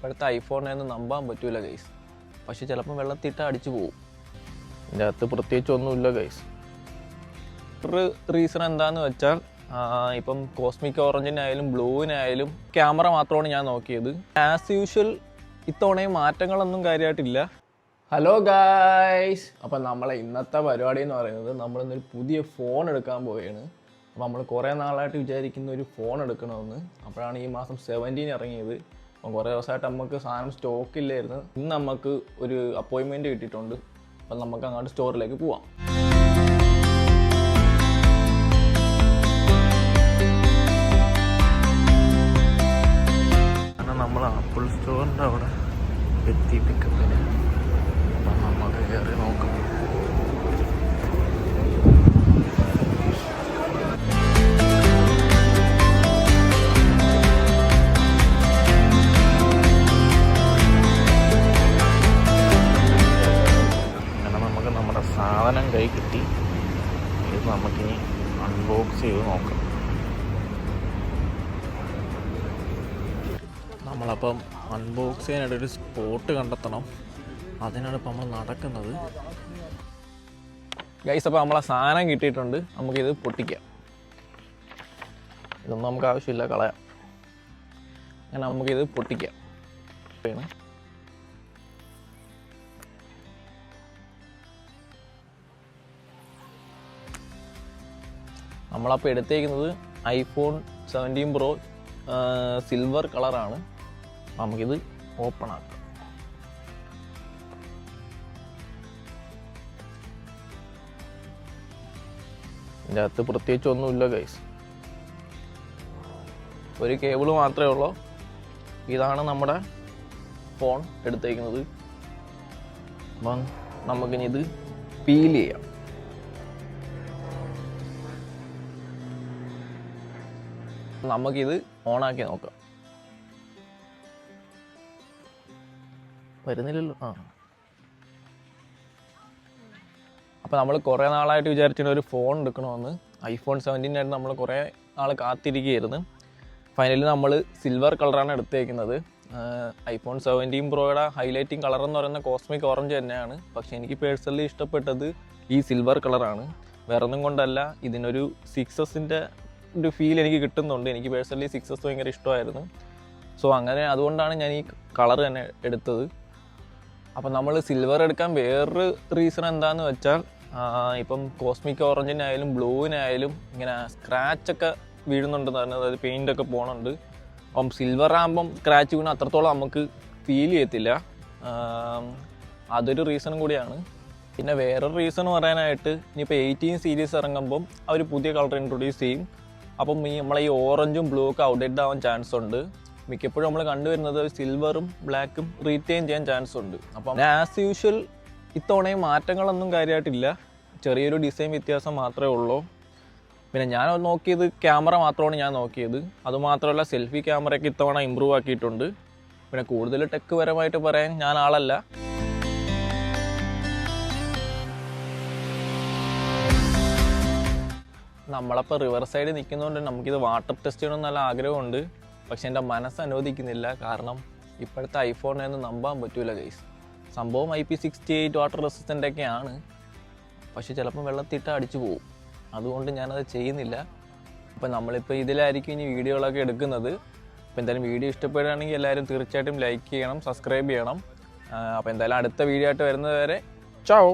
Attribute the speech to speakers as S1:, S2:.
S1: ഇപ്പോഴത്തെ ഐഫോണിനൊന്നും നമ്പാൻ പറ്റൂല ഗൈസ്. പക്ഷെ ചിലപ്പോൾ വെള്ളത്തിട്ട് അടിച്ചു പോകും. ഇതിൻ്റെ അകത്ത് പ്രത്യേകിച്ചൊന്നുമില്ല ഗൈസ്. ഒരു റീസൺ എന്താണെന്ന് വെച്ചാൽ ഇപ്പം കോസ്മിക് ഓറഞ്ചിനായാലും ബ്ലൂവിനായാലും ക്യാമറ മാത്രമാണ് ഞാൻ നോക്കിയത്. ആസ് യൂഷ്വൽ ഇത്തവണയും മാറ്റങ്ങളൊന്നും കാര്യമായിട്ടില്ല. ഹലോ ഗായ്സ്, അപ്പം നമ്മളെ ഇന്നത്തെ പരിപാടി എന്ന് പറയുന്നത് നമ്മളിന്നൊരു പുതിയ ഫോൺ എടുക്കാൻ പോവുകയാണ്. അപ്പോൾ നമ്മൾ കുറേ നാളായിട്ട് വിചാരിക്കുന്ന ഒരു ഫോൺ എടുക്കണമെന്ന്. അപ്പോഴാണ് ഈ മാസം 17 ഇറങ്ങിയത്. അപ്പം കുറേ ദിവസമായിട്ട് നമുക്ക് സാധനം സ്റ്റോക്കില്ലായിരുന്നു. ഇന്ന് നമുക്ക് ഒരു അപ്പോയിൻമെൻറ്റ് കിട്ടിയിട്ടുണ്ട്. അപ്പം നമുക്ക് അങ്ങോട്ട് സ്റ്റോറിലേക്ക് പോവാം. നമ്മൾ ആപ്പിൾ സ്റ്റോറിൻ്റെ അവിടെ എത്തി പിക്കപ്പിന്. അപ്പം നമുക്ക് കയറി നോക്കാം. അങ്ങനെ നമുക്ക് നമ്മുടെ സാധനം കൈ കിട്ടി. ഇത് നമുക്കിനി അൺബോക്സ് ചെയ്ത് നോക്കാം. നമ്മളപ്പം അൺബോക്സ് ചെയ്യാനായിട്ടൊരു സ്പോട്ട് കണ്ടെത്തണം. അതിനാണ് ഇപ്പം നമ്മൾ നടക്കുന്നത് ഗൈസ്. അപ്പോൾ നമ്മളെ സാധനം കിട്ടിയിട്ടുണ്ട്. നമുക്കിത് പൊട്ടിക്കാം. ഇതൊന്നും നമുക്ക് ആവശ്യമില്ല, കളയാം. അങ്ങനെ നമുക്കിത് പൊട്ടിക്കാം. നമ്മളപ്പോൾ എടുത്തേക്കുന്നത് ഐഫോൺ 17 Pro സിൽവർ കളറാണ്. നമുക്കിത് ഓപ്പൺ ആക്കാം. ഇതിൻ്റെ അകത്ത് പ്രത്യേകിച്ചൊന്നുമില്ല ഗൈസ്. ഒരു കേബിൾ മാത്രമേ ഉള്ളൂ. ഇതാണ് നമ്മുടെ ഫോൺ എടുത്തേക്കുന്നത്. അപ്പം നമുക്കിനി ഇത് പീൽ ചെയ്യാം. നമുക്കിത് ഓണാക്കി നോക്കാം. വരുന്നില്ലല്ലോ. അപ്പോൾ നമ്മൾ കുറേ നാളായിട്ട് വിചാരിച്ചിട്ട് ഒരു ഫോൺ എടുക്കണമെന്ന്. ഐഫോൺ 17 ആയിട്ട് നമ്മൾ കുറേ നാൾ കാത്തിരിക്കുകയായിരുന്നു. ഫൈനലി നമ്മൾ സിൽവർ കളറാണ് എടുത്തേക്കുന്നത്. ഐഫോൺ 17 Proയുടെ ഹൈലൈറ്റിംഗ് കളർ എന്ന് പറയുന്ന കോസ്മിക് ഓറഞ്ച് തന്നെയാണ്. പക്ഷേ എനിക്ക് പേഴ്സണലി ഇഷ്ടപ്പെട്ടത് ഈ സിൽവർ കളറാണ്. വേറൊന്നും കൊണ്ടല്ല, ഇതിനൊരു 6Sൻ്റെ ഒരു ഫീൽ എനിക്ക് കിട്ടുന്നുണ്ട്. എനിക്ക് പേഴ്സണലി 6S ഭയങ്കര ഇഷ്ടമായിരുന്നു. സോ അങ്ങനെ അതുകൊണ്ടാണ് ഞാൻ ഈ കളർ തന്നെ എടുത്തത്. അപ്പം നമ്മൾ സിൽവർ എടുക്കാൻ വേറൊരു റീസൺ എന്താണെന്ന് വെച്ചാൽ ഇപ്പം കോസ്മിക് ഓറഞ്ചിനായാലും ബ്ലൂവിനായാലും ഇങ്ങനെ സ്ക്രാച്ചൊക്കെ വീഴുന്നുണ്ടെന്ന് പറഞ്ഞാൽ, അതായത് പെയിൻ്റൊക്കെ പോകുന്നുണ്ട്. അപ്പം സിൽവർ ആകുമ്പം സ്ക്രാച്ച് വീണാൽ അത്രത്തോളം നമുക്ക് ഫീൽ ചെയ്യത്തില്ല. അതൊരു റീസൺ കൂടിയാണ്. പിന്നെ വേറൊരു റീസൺ പറയാനായിട്ട് ഇനിയിപ്പോൾ 18 സീരീസ് ഇറങ്ങുമ്പം അവർ പുതിയ കളർ ഇൻട്രൊഡ്യൂസ് ചെയ്യും. അപ്പം നമ്മളെ ഈ ഓറഞ്ചും ബ്ലൂ ഒക്കെ ഔട്ട്ഡേറ്റ് ആവാൻ ചാൻസ് ഉണ്ട്. മിക്കപ്പോഴും നമ്മൾ കണ്ടുവരുന്നത് സിൽവറും ബ്ലാക്കും റീറ്റെയിൻ ചെയ്യാൻ ചാൻസ് ഉണ്ട്. അപ്പം ആസ് യൂഷ്വൽ ഇത്തവണയും മാറ്റങ്ങളൊന്നും കാര്യമായിട്ടില്ല. ചെറിയൊരു ഡിസൈൻ വ്യത്യാസം മാത്രമേ ഉള്ളൂ. പിന്നെ ഞാൻ നോക്കിയത് ക്യാമറ മാത്രമാണ് ഞാൻ നോക്കിയത്. അതുമാത്രമല്ല, സെൽഫി ക്യാമറയൊക്കെ ഇത്തവണ ഇമ്പ്രൂവ് ആക്കിയിട്ടുണ്ട്. പിന്നെ കൂടുതൽ ടെക് പരമായിട്ട് പറയാൻ ഞാൻ ആളല്ല. നമ്മളപ്പോൾ റിവർ സൈഡ് നിൽക്കുന്നതുകൊണ്ട് നമുക്കിത് വാട്ടർ ടെസ്റ്റ് ചെയ്യണമെന്ന് നല്ല ആഗ്രഹമുണ്ട്. പക്ഷെ എൻ്റെ മനസ്സ് അനുവദിക്കുന്നില്ല. കാരണം ഇപ്പോഴത്തെ ഐഫോണിനൊന്നും നമ്പാൻ പറ്റൂല ഗൈസ്. സംഭവം IP68 വാട്ടർ റെസിസ്റ്റൻ്റ് ഒക്കെയാണ്. പക്ഷെ ചിലപ്പോൾ വെള്ളത്തിട്ട് അടിച്ചു പോകും. അതുകൊണ്ട് ഞാനത് ചെയ്യുന്നില്ല. അപ്പം നമ്മളിപ്പോൾ ഇതിലായിരിക്കും ഇനി വീഡിയോകളൊക്കെ എടുക്കുന്നത്. അപ്പോൾ എന്തായാലും വീഡിയോ ഇഷ്ടപ്പെടുകയാണെങ്കിൽ എല്ലാവരും തീർച്ചയായിട്ടും ലൈക്ക് ചെയ്യണം, സബ്സ്ക്രൈബ് ചെയ്യണം. അപ്പോൾ എന്തായാലും അടുത്ത വീഡിയോ ആയിട്ട് വരുന്നത് വരെ ചാओ.